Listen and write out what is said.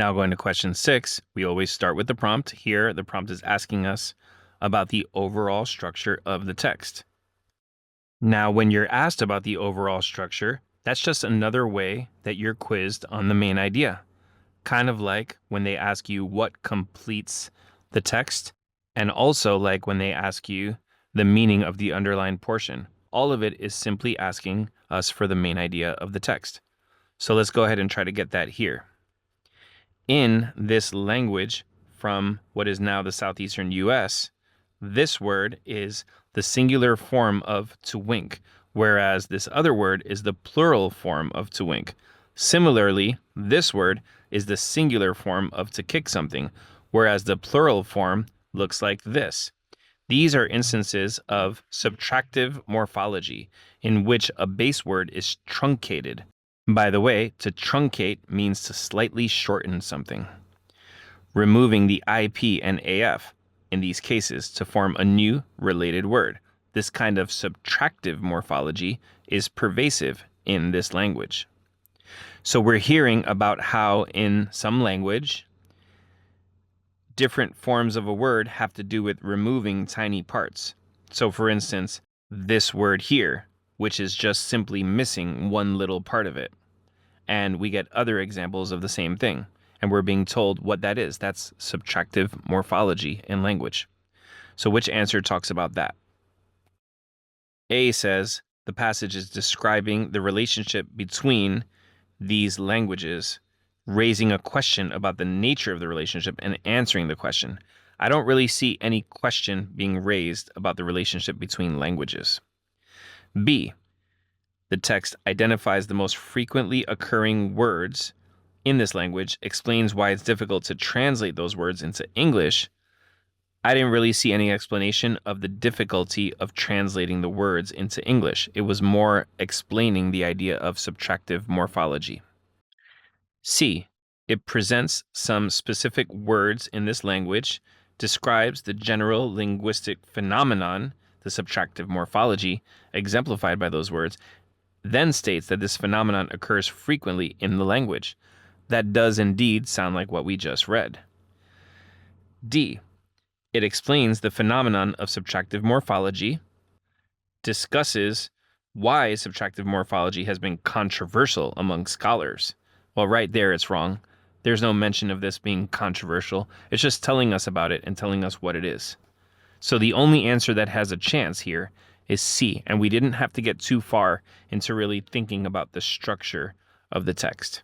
Now going to question 6, we always start with the prompt. Here, the prompt is asking us about the overall structure of the text. Now, when you're asked about the overall structure, that's just another way that you're quizzed on the main idea. Kind of like when they ask you what completes the text, and also like when they ask you the meaning of the underlined portion. All of it is simply asking us for the main idea of the text. So let's go ahead and try to get that here. In this language from what is now the southeastern US, this word is the singular form of to wink, whereas this other word is the plural form of to wink. Similarly, this word is the singular form of to kick something, whereas the plural form looks like this. These are instances of subtractive morphology, in which a base word is truncated. By the way, to truncate means to slightly shorten something, removing the IP and AF in these cases to form a new related word. This kind of subtractive morphology is pervasive in this language. So we're hearing about how in some language, different forms of a word have to do with removing tiny parts. So for instance, this word here, which is just simply missing one little part of it. And we get other examples of the same thing. And we're being told what that is. That's subtractive morphology in language. So which answer talks about that? A says the passage is describing the relationship between these languages, raising a question about the nature of the relationship and answering the question. I don't really see any question being raised about the relationship between languages. B, the text identifies the most frequently occurring words in this language, explains why it's difficult to translate those words into English. I didn't really see any explanation of the difficulty of translating the words into English. It was more explaining the idea of subtractive morphology. C, it presents some specific words in this language, describes the general linguistic phenomenon, the subtractive morphology, exemplified by those words, then states that this phenomenon occurs frequently in the language. That does indeed sound like what we just read. D, it explains the phenomenon of subtractive morphology, discusses why subtractive morphology has been controversial among scholars. Well, right there it's wrong. There's no mention of this being controversial. It's just telling us about it and telling us what it is. So the only answer that has a chance here is C, and we didn't have to get too far into really thinking about the structure of the text.